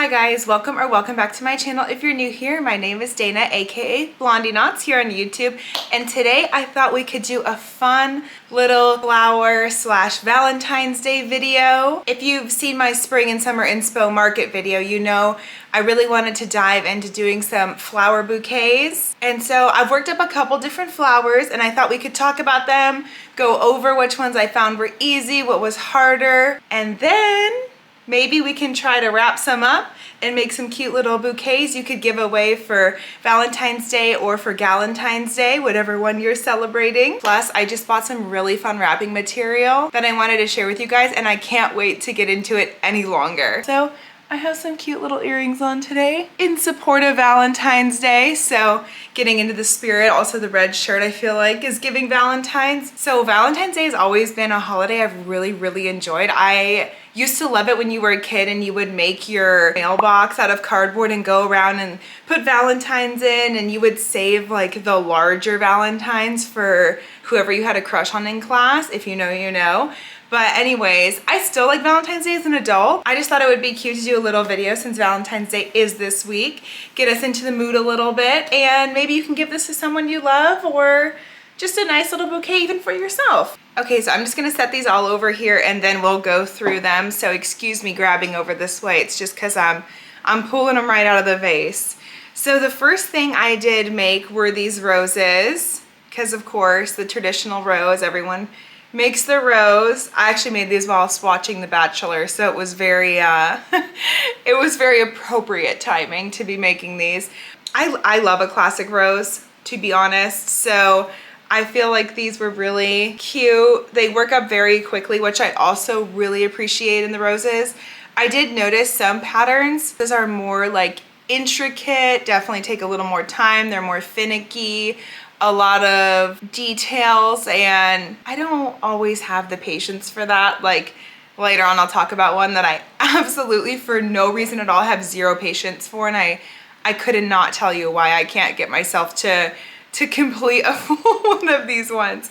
Hi guys, welcome back to my channel. If you're new here, my name is Dana, aka Blondie Knots here on YouTube, and today I thought we could do a fun little flower / Valentine's Day video. If you've seen my spring and summer inspo market video, you know I really wanted to dive into doing some flower bouquets, and so I've worked up a couple different flowers and I thought we could talk about them, go over which ones I found were easy, what was harder, and then maybe we can try to wrap some up and make some cute little bouquets you could give away for Valentine's Day or for Galentine's Day, whatever one you're celebrating. Plus, I just bought some really fun wrapping material that I wanted to share with you guys, and I can't wait to get into it any longer. So I have some cute little earrings on today in support of Valentine's Day. So getting into the spirit. Also the red shirt I feel like is giving Valentine's. So Valentine's Day has always been a holiday I've really enjoyed. I used to love it when you were a kid and you would make your mailbox out of cardboard and go around and put Valentine's in, and you would save like the larger Valentines for whoever you had a crush on in class. If you know, you know. But anyways, I still like Valentine's Day as an adult. I just thought it would be cute to do a little video since Valentine's Day is this week. Get us into the mood a little bit, and maybe you can give this to someone you love or just a nice little bouquet even for yourself. Okay, so I'm just gonna set these all over here and then we'll go through them. So excuse me grabbing over this way. It's just cause I'm pulling them right out of the vase. So the first thing I did make were these roses, because of course the traditional rose, everyone makes the rose. I actually made these whilst watching The Bachelor, so it was very it was very appropriate timing to be making these. I love a classic rose, to be honest, so I feel like these were really cute. They work up very quickly, which I also really appreciate in the roses. I did notice some patterns, those are more like intricate, definitely take a little more time, they're more finicky, a lot of details, and I don't always have the patience for that. Like later on I'll talk about one that I absolutely for no reason at all have zero patience for, and I could not tell you why I can't get myself to complete one of these ones.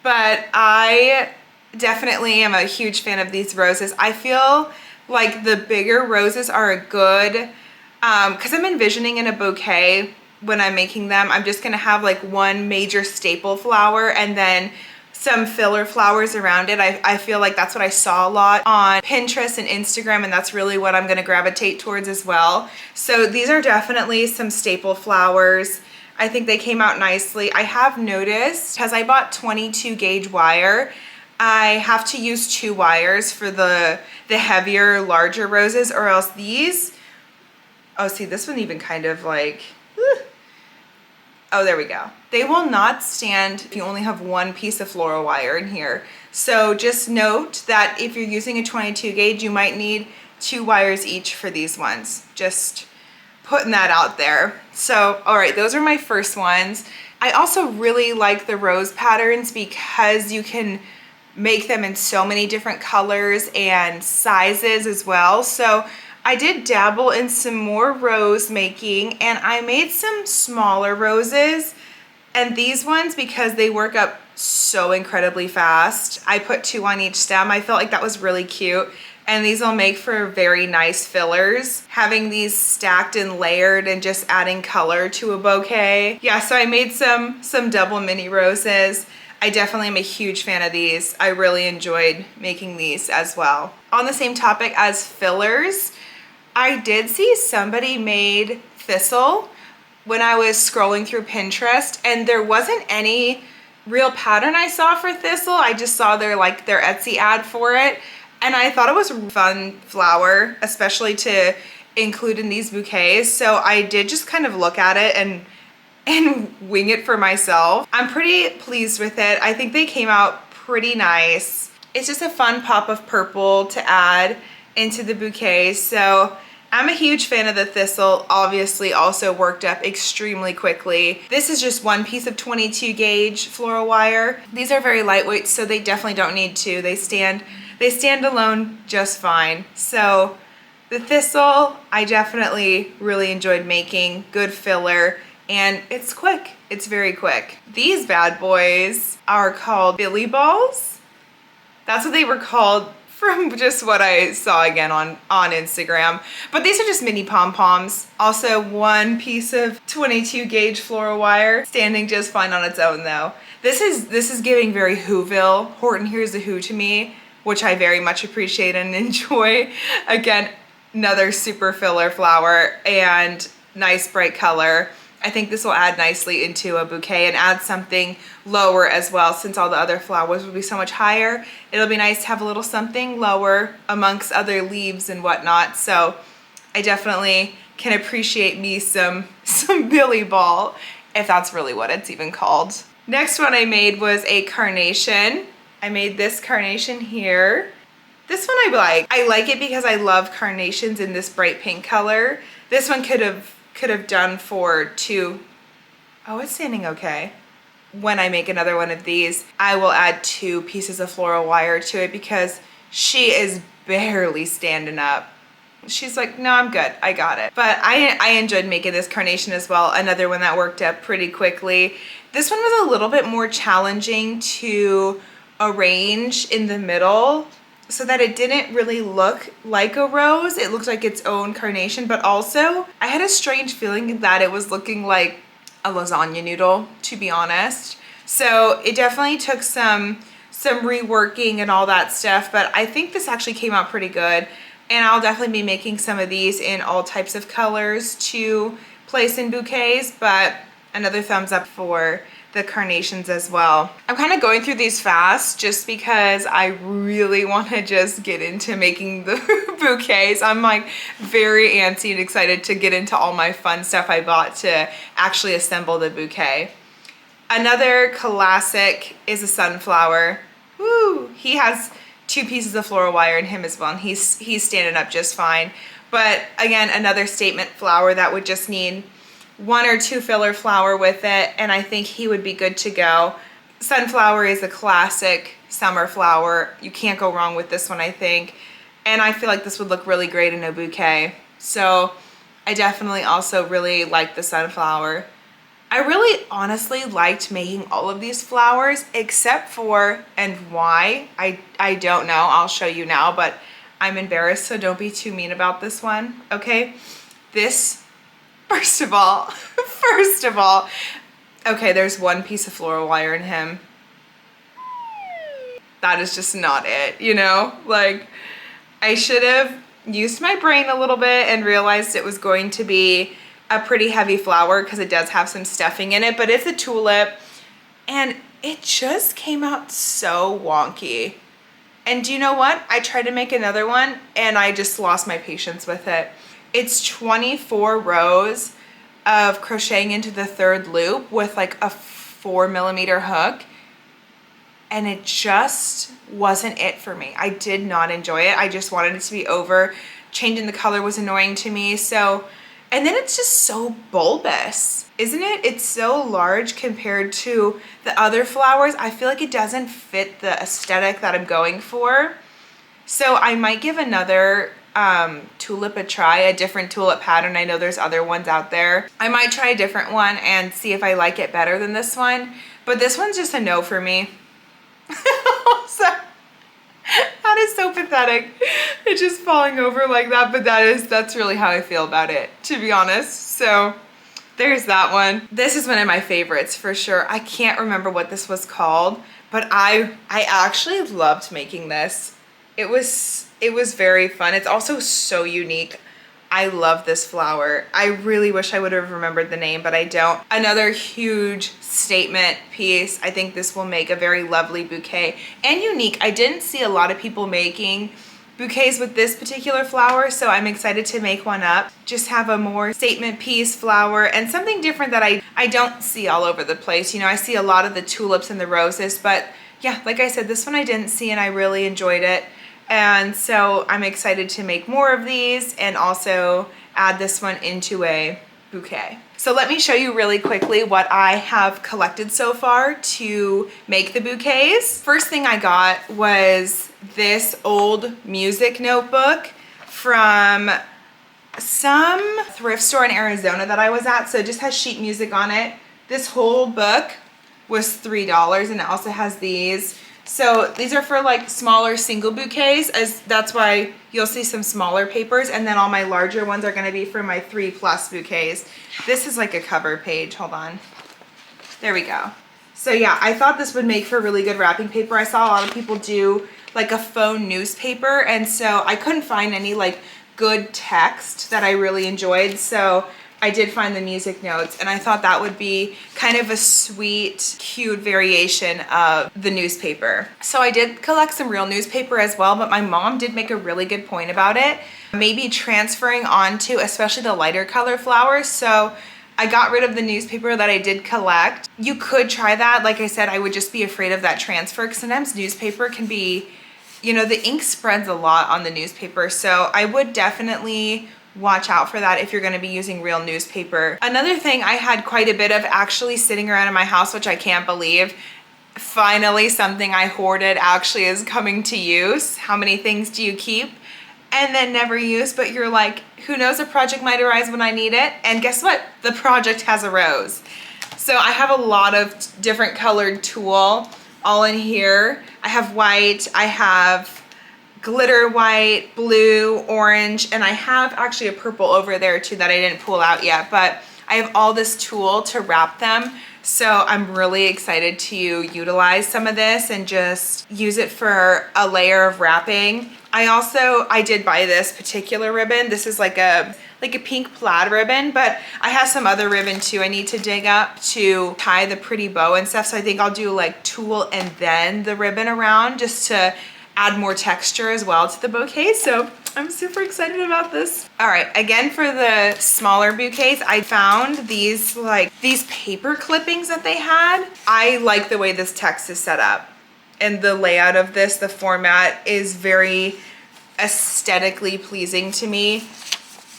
But I definitely am a huge fan of these roses. I feel like the bigger roses are a good, because I'm envisioning in a bouquet when I'm making them, I'm just gonna have like one major staple flower and then some filler flowers around it. I feel like that's what I saw a lot on Pinterest and Instagram, and that's really what I'm gonna gravitate towards as well. So these are definitely some staple flowers. I think they came out nicely. I have noticed, because I bought 22 gauge wire, I have to use 2 wires for the heavier, larger roses, or else these, oh see, this one even kind of like, oh, there we go. They will not stand if you only have one piece of floral wire in here. So just note that if you're using a 22 gauge, you might need 2 wires each for these ones. Just putting that out there. So, all right, those are my first ones. I also really like the rose patterns because you can make them in so many different colors and sizes as well. So I did dabble in some more rose making, and I made some smaller roses, and these ones, because they work up so incredibly fast, I put 2 on each stem. I felt like that was really cute, and these will make for very nice fillers, having these stacked and layered and just adding color to a bouquet. Yeah, so I made some double mini roses. I definitely am a huge fan of these. I really enjoyed making these as well. On the same topic as fillers, I did see somebody made thistle when I was scrolling through Pinterest, and there wasn't any real pattern I saw for thistle. I just saw their Etsy ad for it, and I thought it was a fun flower, especially to include in these bouquets. So I did just kind of look at it and wing it for myself. I'm pretty pleased with it. I think they came out pretty nice. It's just a fun pop of purple to add into the bouquet. So I'm a huge fan of the thistle, obviously also worked up extremely quickly. This is just one piece of 22 gauge floral wire. These are very lightweight, so they definitely don't need 2. They stand alone just fine. So the thistle, I definitely really enjoyed making. Good filler, and it's quick. It's very quick. These bad boys are called Billy Balls. That's what they were called from just what I saw again on Instagram. But these are just mini pom-poms. Also 1 piece of 22 gauge floral wire, standing just fine on its own though. This is giving very Whoville, Horton Hears a Who to me, which I very much appreciate and enjoy. Again, another super filler flower and nice bright color. I think this will add nicely into a bouquet and add something lower as well, since all the other flowers will be so much higher. It'll be nice to have a little something lower amongst other leaves and whatnot. So I definitely can appreciate me some Billy Ball, if that's really what it's even called. Next one I made was a carnation. I made this carnation here. This one I like. I like it because I love carnations in this bright pink color. This one could have done for 2. Oh, it's standing okay. When I make another one of these, I will add 2 pieces of floral wire to it because she is barely standing up. She's like, no, I'm good, I got it. But I enjoyed making this carnation as well. Another one that worked up pretty quickly. This one was a little bit more challenging to arrange in the middle so that it didn't really look like a rose. It looked like its own carnation, but also I had a strange feeling that it was looking like a lasagna noodle, to be honest. So it definitely took some reworking and all that stuff, but I think this actually came out pretty good. And I'll definitely be making some of these in all types of colors to place in bouquets, but another thumbs up for the carnations as well. I'm kind of going through these fast just because I really want to just get into making the bouquets. I'm like very antsy and excited to get into all my fun stuff I bought to actually assemble the bouquet. Another classic is a sunflower. Woo! He has 2 pieces of floral wire in him as well, and he's standing up just fine. But again, another statement flower that would just need 1 or 2 filler flower with it, and I think he would be good to go. Sunflower is a classic summer flower. You can't go wrong with this one, I think. And I feel like this would look really great in a bouquet. So I definitely also really like the sunflower. I really honestly liked making all of these flowers except for, and why, I don't know, I'll show you now, but I'm embarrassed, so don't be too mean about this one, okay? This, first of all, okay, there's 1 piece of floral wire in him. That is just not it, you know? Like, I should have used my brain a little bit and realized it was going to be a pretty heavy flower because it does have some stuffing in it, but it's a tulip and it just came out so wonky. And do you know what? I tried to make another one and I just lost my patience with it. It's 24 rows of crocheting into the 3rd loop with like a 4mm hook, and it just wasn't it for me. I did not enjoy it. I just wanted it to be over. Changing the color was annoying to me. So, and then it's just so bulbous, isn't it? It's so large compared to the other flowers. I feel like it doesn't fit the aesthetic that I'm going for. So I might give another tulip a try, a different tulip pattern. I know there's other ones out there. I might try a different one and see if I like it better than this one. But this one's just a no for me. So, that is so pathetic. It's just falling over like that, but that's really how I feel about it, to be honest. So there's that one. This is one of my favorites for sure. I can't remember what this was called, but I actually loved making this. It was very fun. It's also so unique. I love this flower. I really wish I would have remembered the name, but I don't. Another huge statement piece. I think this will make a very lovely bouquet and unique. I didn't see a lot of people making bouquets with this particular flower, so I'm excited to make one up. Just have a more statement piece flower and something different that I don't see all over the place. You know, I see a lot of the tulips and the roses, but yeah, like I said, this one I didn't see and I really enjoyed it. And so I'm excited to make more of these and also add this one into a bouquet. So let me show you really quickly what I have collected so far to make the bouquets. First thing I got was this old music notebook from some thrift store in Arizona that I was at. So it just has sheet music on it. This whole book was $3, and it also has these So these are for like smaller single bouquets, as that's why you'll see some smaller papers, and then all my larger ones are gonna be for my 3+ bouquets. This is like a cover page, hold on. There we go. So yeah, I thought this would make for really good wrapping paper. I saw a lot of people do like a faux newspaper, and so I couldn't find any like good text that I really enjoyed. So I did find the music notes, and I thought that would be kind of a sweet, cute variation of the newspaper. So I did collect some real newspaper as well, but my mom did make a really good point about it. Maybe transferring onto, especially the lighter color flowers. So I got rid of the newspaper that I did collect. You could try that. Like I said, I would just be afraid of that transfer, because sometimes newspaper can be, you know, the ink spreads a lot on the newspaper. So I would definitely watch out for that if you're gonna be using real newspaper. Another thing I had quite a bit of actually sitting around in my house, which I can't believe, finally something I hoarded actually is coming to use. How many things do you keep and then never use, but you're like, who knows, a project might arise when I need it? And guess what? The project has arose. So I have a lot of different colored tulle all in here. I have white, I have glitter white, blue, orange, and I have actually a purple over there too that I didn't pull out yet, but I have all this tulle to wrap them. So I'm really excited to utilize some of this and just use it for a layer of wrapping. I did buy this particular ribbon. This is like a pink plaid ribbon, but I have some other ribbon too I need to dig up to tie the pretty bow and stuff. So I think I'll do like tulle and then the ribbon around, just to add more texture as well to the bouquet. So I'm super excited about this. All right, again, for the smaller bouquets, I found these paper clippings that they had. I like the way this text is set up, and the layout of this, the format is very aesthetically pleasing to me.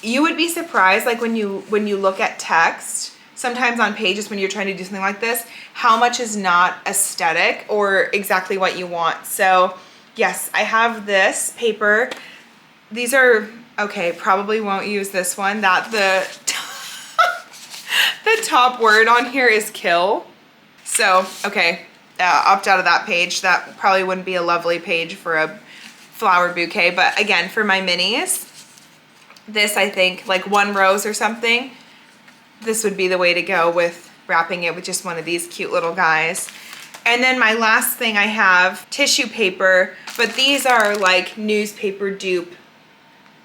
You would be surprised, like when you look at text, sometimes on pages when you're trying to do something like this, how much is not aesthetic or exactly what you want. So yes, I have this paper. These are, okay, probably won't use this one. That the top word on here is kill. So, okay, opt out of that page. That probably wouldn't be a lovely page for a flower bouquet. But again, for my minis, this, I think, like 1 rose or something, this would be the way to go with wrapping it with just one of these cute little guys. And then my last thing, I have tissue paper, but these are like newspaper dupe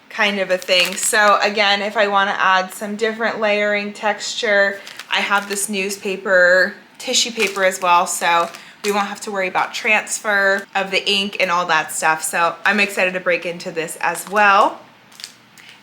kind of a thing. So again, if I want to add some different layering texture, I have this newspaper, tissue paper as well, so we won't have to worry about transfer of the ink and all that stuff. So I'm excited to break into this as well.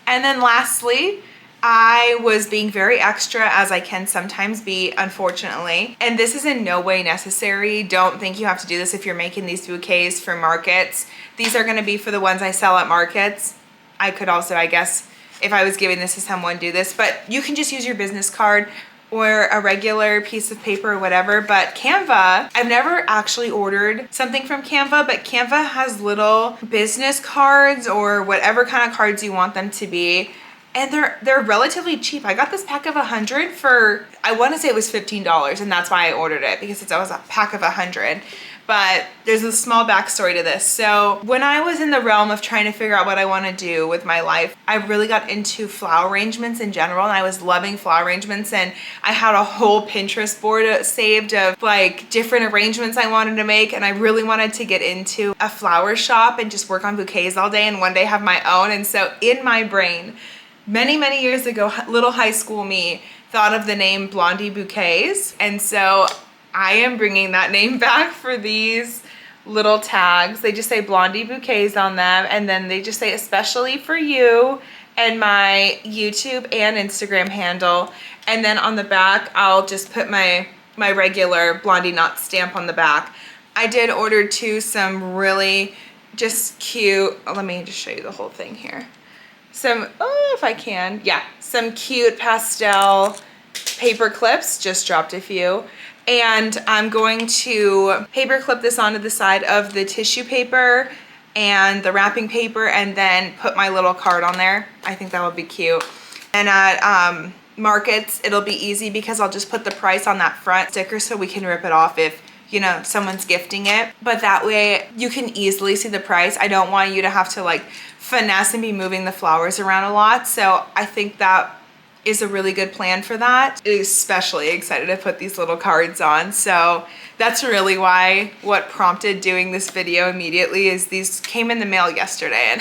And then lastly, I was being very extra, as I can sometimes be, unfortunately. And this is in no way necessary. Don't think you have to do this if you're making these bouquets for markets. These are gonna be for the ones I sell at markets. I could also, I guess, if I was giving this to someone, do this, but you can just use your business card or a regular piece of paper or whatever. But Canva, I've never actually ordered something from Canva, but Canva has little business cards or whatever kind of cards you want them to be. And they're relatively cheap. I got this pack of 100 for, I want to say it was $15, and that's why I ordered it, because it was a pack of 100. But there's a small backstory to this. So when I was in the realm of trying to figure out what I want to do with my life, I really got into flower arrangements in general, and I was loving flower arrangements, and I had a whole Pinterest board saved of like different arrangements I wanted to make, and I really wanted to get into a flower shop and just work on bouquets all day and one day have my own. And so in my brain, many years ago, little high school me thought of the name Blondie Bouquets, and so I am bringing that name back for these little tags. They just say Blondie Bouquets on them, and then they just say especially for you, and my YouTube and Instagram handle. And then on the back, I'll just put my regular Blondie Knots stamp on the back. I did order too some really just cute, let me just show you the whole thing here. Some, oh, if I can, yeah, some cute pastel paper clips, just dropped a few. And I'm going to paper clip this onto the side of the tissue paper and the wrapping paper, and then put my little card on there. I think that would be cute. And at markets, it'll be easy because I'll just put the price on that front sticker so we can rip it off if you know, someone's gifting it. But that way you can easily see the price. I don't want you to have to like finesse and be moving the flowers around a lot. So I think that is a really good plan for that. Especially excited to put these little cards on. So that's really why what prompted doing this video immediately is these came in the mail yesterday.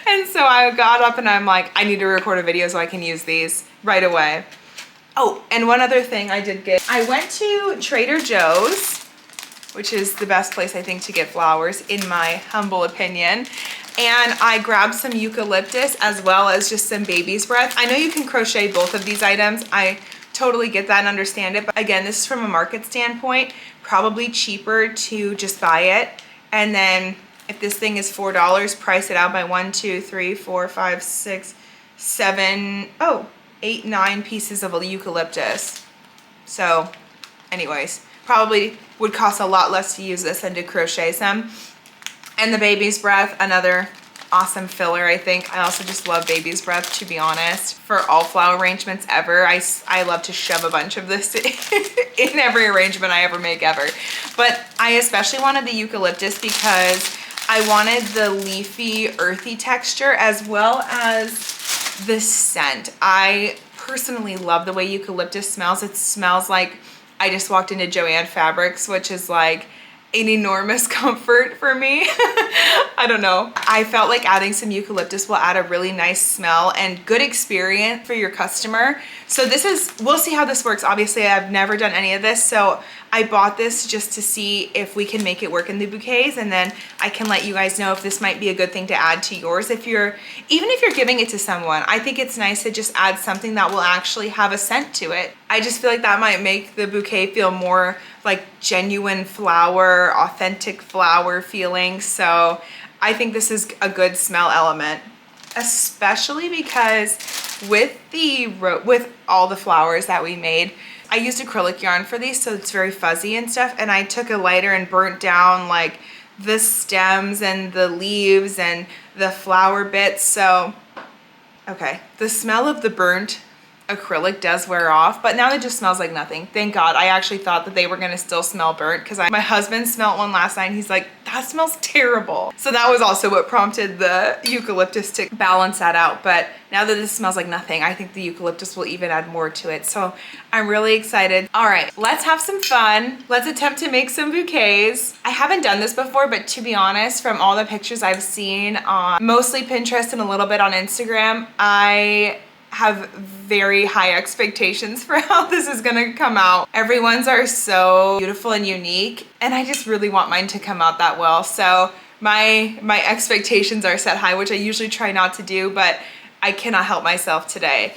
And so I got up and I'm like, I need to record a video so I can use these right away. Oh, and one other thing I did get, I went to Trader Joe's, which is the best place I think to get flowers in my humble opinion. And I grabbed some eucalyptus as well as just some baby's breath. I know you can crochet both of these items. I totally get that and understand it. But again, this is from a market standpoint, probably cheaper to just buy it. And then if this thing is $4, price it out by 1, 2, 3, 4, 5, 6, 7, 8, 9 pieces of eucalyptus. So anyways, probably would cost a lot less to use this than to crochet some. And the baby's breath, another awesome filler, I think. I also just love baby's breath, to be honest. For all flower arrangements ever, I love to shove a bunch of this in every arrangement I ever make ever. But I especially wanted the eucalyptus because I wanted the leafy, earthy texture as well as the scent. I personally love the way eucalyptus smells. It smells like I just walked into Joann Fabrics, which is like an enormous comfort for me. I don't know. I felt like adding some eucalyptus will add a really nice smell and good experience for your customer. So this is, we'll see how this works. Obviously, I've never done any of this, so I bought this just to see if we can make it work in the bouquets, and then I can let you guys know if this might be a good thing to add to yours. Even if you're giving it to someone, I think it's nice to just add something that will actually have a scent to it. I just feel like that might make the bouquet feel more like genuine flower, authentic flower feeling. So I think this is a good smell element, especially because with all the flowers that we made, I used acrylic yarn for these, so it's very fuzzy and stuff. And I took a lighter and burnt down like the stems and the leaves and the flower bits. So, okay, the smell of the burnt acrylic does wear off, but now it just smells like nothing. Thank God. I actually thought that they were gonna still smell burnt because my husband smelled one last night and he's like, that smells terrible. So that was also what prompted the eucalyptus to balance that out. But now that this smells like nothing, I think the eucalyptus will even add more to it. So I'm really excited. All right, let's have some fun. Let's attempt to make some bouquets. I haven't done this before, but to be honest, from all the pictures I've seen on mostly Pinterest and a little bit on Instagram, I have very high expectations for how this is gonna come out. Everyone's are so beautiful and unique, and I just really want mine to come out that well. So my expectations are set high, which I usually try not to do, but I cannot help myself today.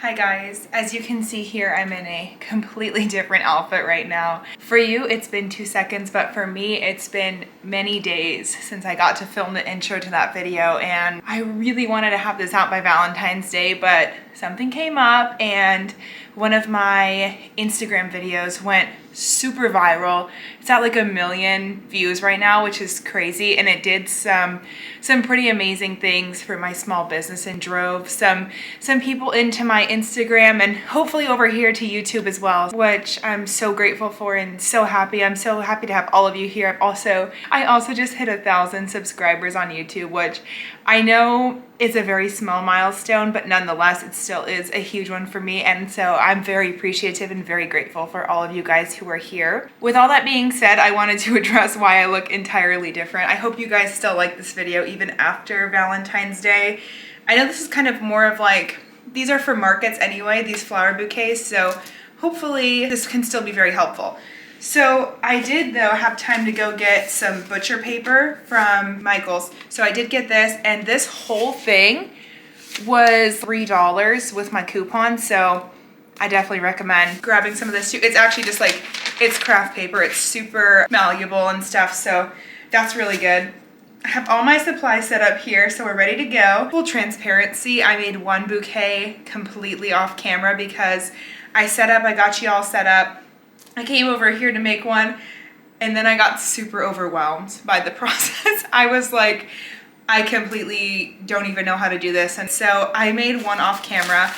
Hi guys, as you can see here, I'm in a completely different outfit right now. For you, it's been 2 seconds, but for me, it's been many days since I got to film the intro to that video, and I really wanted to have this out by Valentine's Day, but something came up and one of my Instagram videos went super viral. It's at like 1 million views right now, which is crazy, and it did some pretty amazing things for my small business and drove some people into my Instagram and hopefully over here to YouTube as well, which I'm so grateful for and so happy. I'm so happy to have all of you here. I also just hit 1,000 subscribers on YouTube, which I know is a very small milestone, but nonetheless, it still is a huge one for me. And so I'm very appreciative and very grateful for all of you guys who are here. With all that being said, I wanted to address why I look entirely different. I hope you guys still like this video even after Valentine's Day. I know this is kind of more of like, these are for markets anyway, these flower bouquets, so hopefully this can still be very helpful. So I did though have time to go get some butcher paper from Michael's. So I did get this, and this whole thing was $3 with my coupon. So I definitely recommend grabbing some of this too. It's actually just like, it's craft paper. It's super malleable and stuff. So that's really good. I have all my supplies set up here, so we're ready to go. Full transparency, I made one bouquet completely off camera because I got you all set up. I came over here to make one, and then I got super overwhelmed by the process. I was like, I completely don't even know how to do this. And so I made one off camera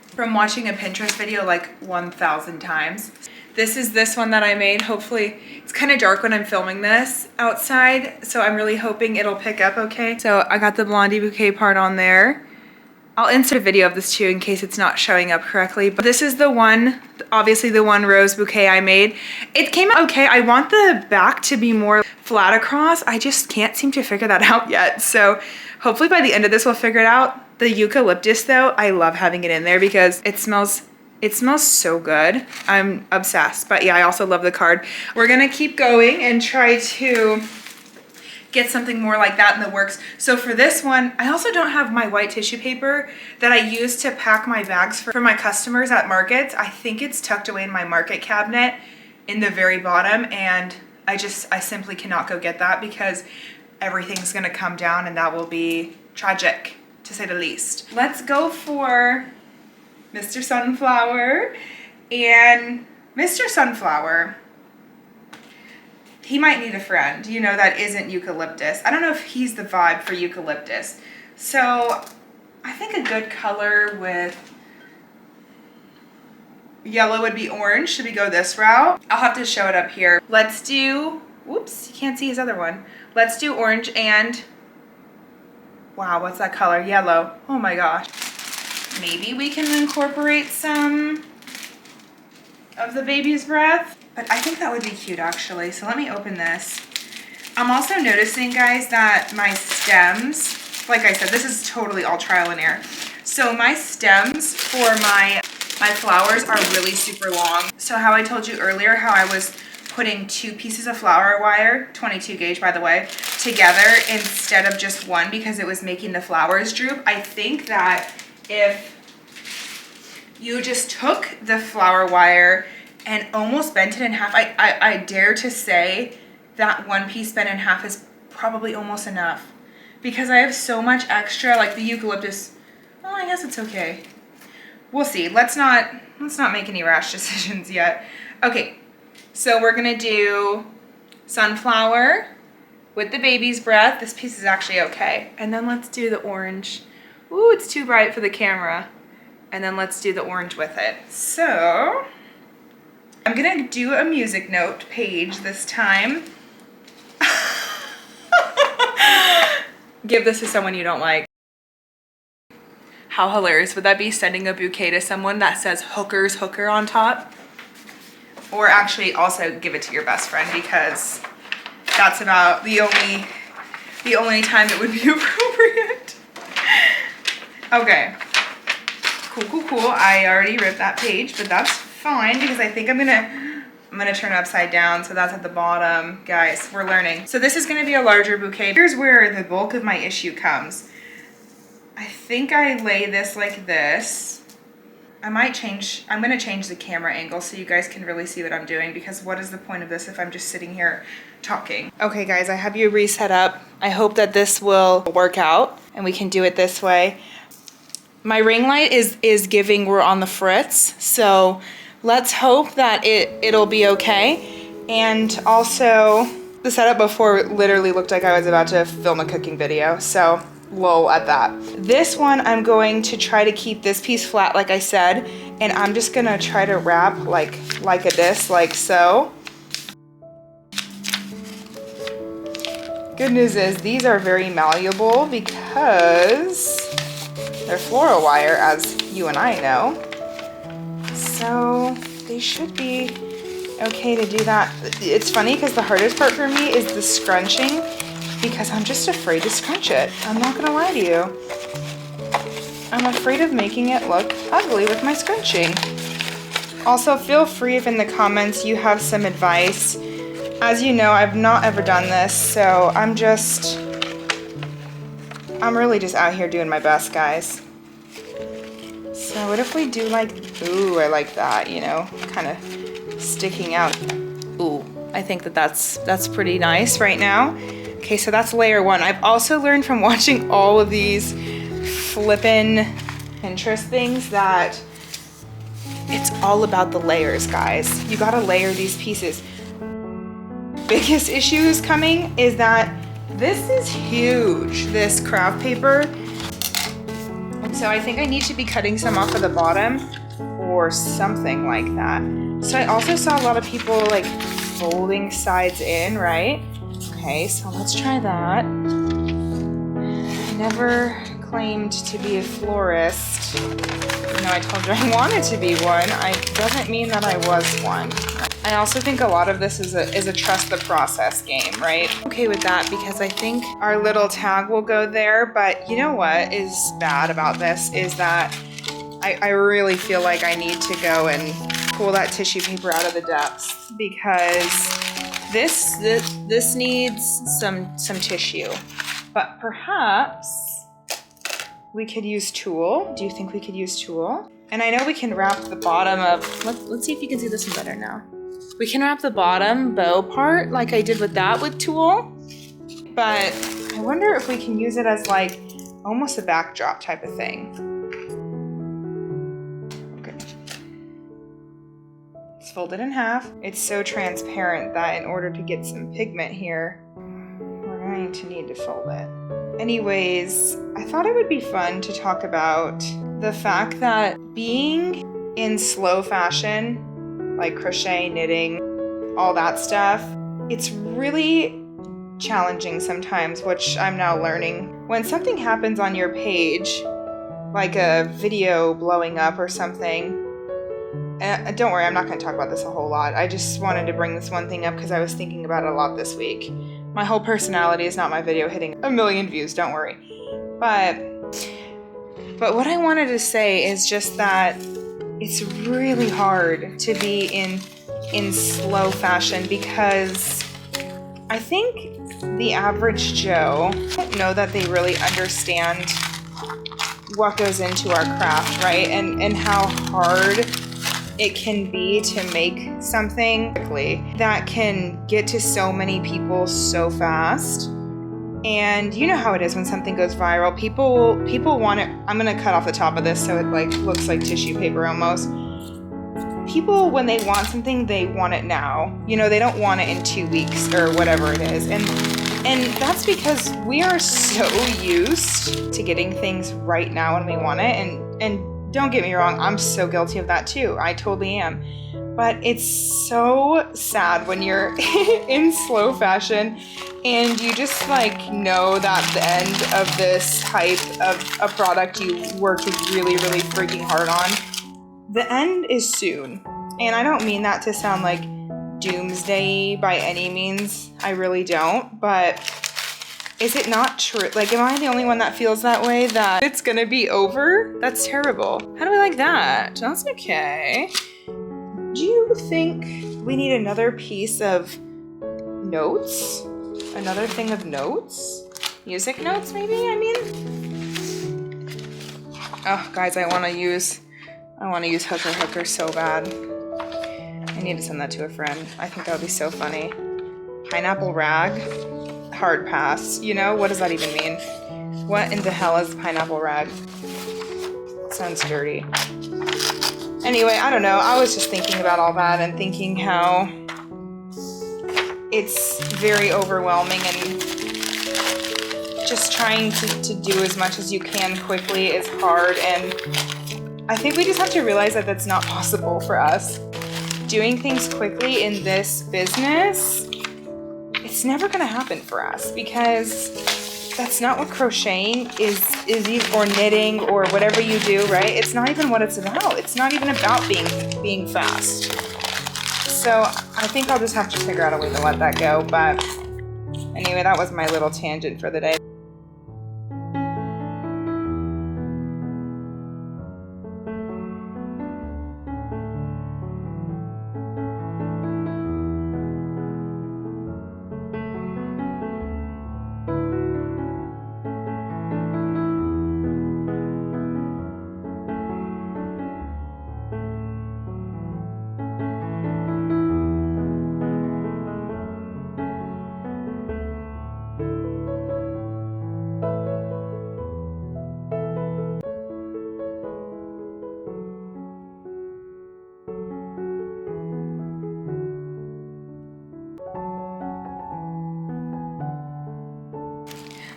from watching a Pinterest video like 1,000 times. This is this one that I made. Hopefully, it's kind of dark when I'm filming this outside, so I'm really hoping it'll pick up okay. So I got the Blondie Bouquet part on there. I'll insert a video of this too in case it's not showing up correctly. But this is the one, obviously the one rose bouquet I made. It came out okay. I want the back to be more flat across. I just can't seem to figure that out yet. So hopefully by the end of this we'll figure it out. The eucalyptus though, I love having it in there because it smells so good. I'm obsessed. But yeah, I also love the card. We're gonna keep going and try to get something more like that in the works. So for this one, I also don't have my white tissue paper that I use to pack my bags for my customers at markets. I think it's tucked away in my market cabinet in the very bottom, and I simply cannot go get that because everything's gonna come down and that will be tragic, to say the least. Let's go for Mr. Sunflower. And Mr. Sunflower, he might need a friend, you know, that isn't eucalyptus. I don't know if he's the vibe for eucalyptus. So I think a good color with yellow would be orange. Should we go this route? I'll have to show it up here. Let's do, whoops, you can't see his other one. Let's do orange and, wow, what's that color? Yellow. Oh my gosh. Maybe we can incorporate some of the baby's breath. But I think that would be cute actually. So let me open this. I'm also noticing, guys, that my stems, like I said, this is totally all trial and error. So my stems for my flowers are really super long. So how I told you earlier, how I was putting 2 pieces of flower wire, 22 gauge by the way, together instead of just one because it was making the flowers droop. I think that if you just took the flower wire and almost bent it in half, I dare to say that 1 piece bent in half is probably almost enough because I have so much extra, like the eucalyptus. Well, I guess it's okay. We'll see. Let's not make any rash decisions yet. Okay, so we're gonna do sunflower with the baby's breath. This piece is actually okay. And then let's do the orange. Ooh, it's too bright for the camera. And then let's do the orange with it. So I'm gonna do a music note page this time. Give this to someone you don't like. How hilarious would that be, sending a bouquet to someone that says hooker's hooker on top? Or actually also give it to your best friend because that's about the only time it would be appropriate. Okay. Cool. I already ripped that page, but that's fine because I think I'm gonna turn it upside down, so that's at the bottom. Guys, we're learning. So this is gonna be a larger bouquet. Here's where the bulk of my issue comes. I think I lay this like this. I'm gonna change the camera angle so you guys can really see what I'm doing, because what is the point of this if I'm just sitting here talking? Okay guys, I have you reset up. I hope that this will work out and we can do it this way. My ring light is giving we're on the fritz, so let's hope that it'll be okay. And also, the setup before literally looked like I was about to film a cooking video, so lol at that. This one, I'm going to try to keep this piece flat like I said, and I'm just gonna try to wrap like a disc, like so. Good news is these are very malleable because they're floral wire, as you and I know. So they should be okay to do that. It's funny because the hardest part for me is the scrunching, because I'm just afraid to scrunch it. I'm not gonna lie to you. I'm afraid of making it look ugly with my scrunching. Also, feel free if in the comments you have some advice. As you know, I've not ever done this, so I'm really just out here doing my best, guys. So what if we do like, ooh, I like that, you know, kind of sticking out. Ooh, I think that's pretty nice right now. Okay, so that's layer 1. I've also learned from watching all of these flippin' Pinterest things that it's all about the layers, guys. You gotta layer these pieces. Biggest issue is coming is that this is huge, this craft paper. So I think I need to be cutting some off of the bottom or something like that. So I also saw a lot of people like folding sides in, right? Okay, so let's try that. I never claimed to be a florist. Even though I told you I wanted to be one, it doesn't mean that I was one. I also think a lot of this is a trust the process game, right? Okay with that because I think our little tag will go there, but you know what is bad about this is that I really feel like I need to go and pull that tissue paper out of the depths because this needs some tissue, but perhaps we could use tulle. Do you think we could use tulle? And I know we can wrap the bottom of, let's see if you can see this one better now. We can wrap the bottom bow part like I did with that with tulle, but I wonder if we can use it as like almost a backdrop type of thing. Okay. Let's fold it in half. It's so transparent that in order to get some pigment here, we're going to need to fold it. Anyways, I thought it would be fun to talk about the fact that being in slow fashion, like crochet, knitting, all that stuff, it's really challenging sometimes, which I'm now learning. When something happens on your page, like a video blowing up or something, and don't worry, I'm not going to talk about this a whole lot. I just wanted to bring this one thing up because I was thinking about it a lot this week. My whole personality is not my video hitting 1 million views, don't worry. But what I wanted to say is just that it's really hard to be in slow fashion because I think the average Joe don't know that they really understand what goes into our craft, right? And how hard it can be to make something quickly that can get to so many people so fast. And you know how it is when something goes viral. People want it. I'm gonna cut off the top of this so it like looks like tissue paper almost. People, when they want something, they want it now. You know, they don't want it in 2 weeks or whatever it is. And that's because we are so used to getting things right now when we want it. And don't get me wrong, I'm so guilty of that too. I totally am. But it's so sad when you're in slow fashion and you just like know that the end of this hype of a product you worked really, really freaking hard on, the end is soon. And I don't mean that to sound like doomsday by any means. I really don't. But is it not true? Like, am I the only one that feels that way, that it's gonna be over? That's terrible. How do I like that? That's okay. Do you think we need another piece of notes? Another thing of notes? Music notes, maybe? I mean, oh, guys, I want to use hooker so bad. I need to send that to a friend. I think that would be so funny. Pineapple rag, hard pass. You know, what does that even mean? What in the hell is pineapple rag? Sounds dirty. Anyway, I don't know. I was just thinking about all that and thinking how it's very overwhelming and just trying to do as much as you can quickly is hard. And I think we just have to realize that that's not possible for us. Doing things quickly in this business, it's never going to happen for us because that's not what crocheting is or knitting or whatever you do, right? It's not even what it's about. It's not even about being fast. So I think I'll just have to figure out a way to let that go. But anyway, that was my little tangent for the day.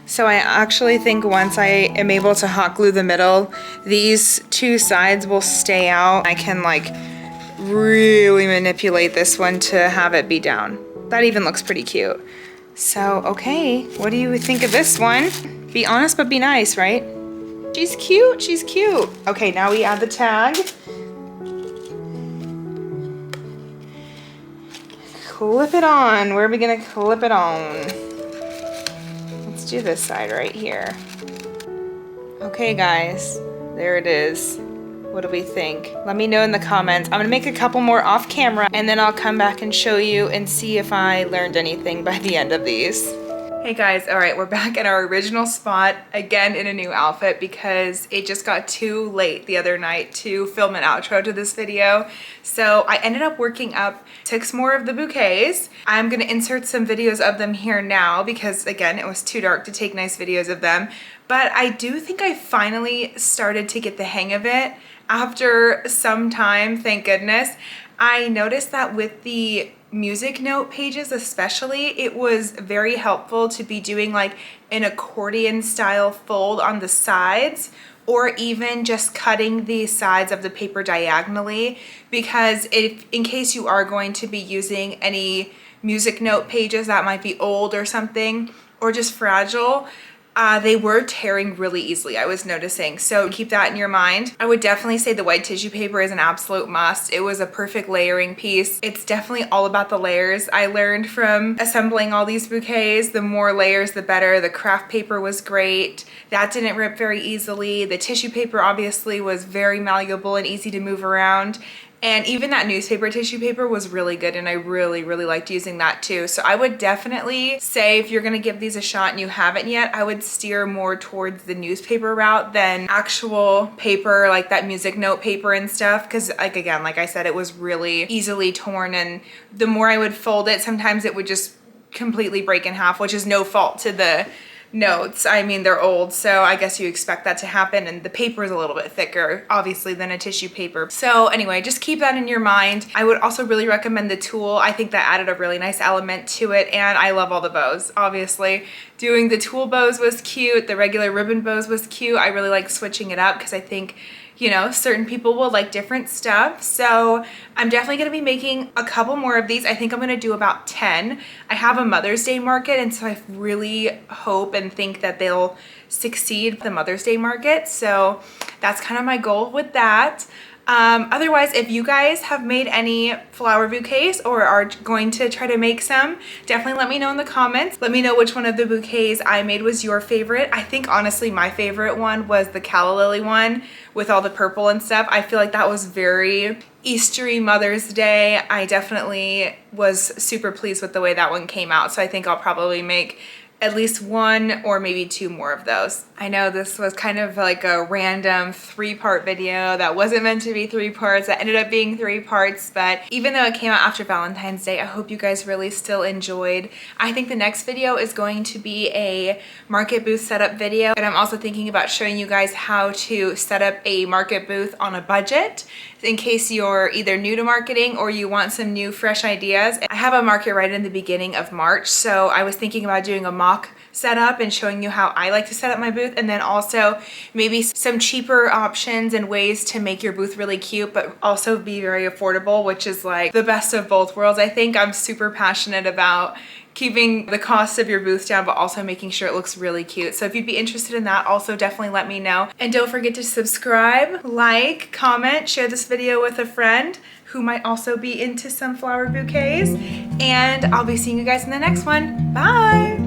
So I actually think once I am able to hot glue the middle, these two sides will stay out. I can like really manipulate this one to have it be down. That even looks pretty cute. So, okay, what do you think of this one? Be honest, but be nice, right? She's cute, she's cute. Okay, now we add the tag. Clip it on. Where are we gonna clip it on? Let's do this side right here. Okay, guys, there it is. What do we think? Let me know in the comments. I'm gonna make a couple more off camera and then I'll come back and show you and see if I learned anything by the end of these. Hey guys, all right, we're back at our original spot again in a new outfit because it just got too late the other night to film an outro to this video. So I ended up working up 6 more of the bouquets. I'm gonna insert some videos of them here now because again, it was too dark to take nice videos of them. But I do think I finally started to get the hang of it after some time, thank goodness. I noticed that with the music note pages especially, it was very helpful to be doing like an accordion style fold on the sides, or even just cutting the sides of the paper diagonally, because if in case you are going to be using any music note pages that might be old or something, or just fragile, they were tearing really easily, I was noticing. So keep that in your mind. I would definitely say the white tissue paper is an absolute must. It was a perfect layering piece. It's definitely all about the layers. I learned from assembling all these bouquets, the more layers, the better. The craft paper was great. That didn't rip very easily. The tissue paper obviously was very malleable and easy to move around. And even that newspaper tissue paper was really good, and I really, really liked using that too. So I would definitely say if you're gonna give these a shot and you haven't yet, I would steer more towards the newspaper route than actual paper, like that music note paper and stuff. Because like, again, like I said, it was really easily torn, and the more I would fold it, sometimes it would just completely break in half, which is no fault to the notes. I mean, they're old, so I guess you expect that to happen, and the paper is a little bit thicker, obviously, than a tissue paper. So anyway, just keep that in your mind. I would also really recommend the tulle. I think that added a really nice element to it, and I love all the bows, obviously. Doing the tulle bows was cute, the regular ribbon bows was cute. I really like switching it up because I think, you know, certain people will like different stuff. So I'm definitely gonna be making a couple more of these. I think I'm gonna do about 10. I have a Mother's Day market, and so I really hope and think that they'll succeed the Mother's Day market. So that's kind of my goal with that. Otherwise, if you guys have made any flower bouquets or are going to try to make some, definitely let me know in the comments. Let me know which one of the bouquets I made was your favorite. I think honestly my favorite one was the calla lily one with all the purple and stuff. I feel like that was very Eastery Mother's Day. I definitely was super pleased with the way that one came out. So I think I'll probably make at least 1 or maybe 2 more of those. I know this was kind of like a random 3-part video that wasn't meant to be 3 parts, that ended up being 3 parts, but even though it came out after Valentine's Day, I hope you guys really still enjoyed. I think the next video is going to be a market booth setup video, and I'm also thinking about showing you guys how to set up a market booth on a budget in case you're either new to marketing or you want some new fresh ideas. I have a market right in the beginning of March, so I was thinking about doing a mock setup and showing you how I like to set up my booth, and then also maybe some cheaper options and ways to make your booth really cute but also be very affordable, which is like the best of both worlds. I think I'm super passionate about keeping the cost of your booth down but also making sure it looks really cute. So if you'd be interested in that, also definitely let me know. And don't forget to subscribe, like, comment, share this video with a friend who might also be into some flower bouquets, and I'll be seeing you guys in the next one. Bye!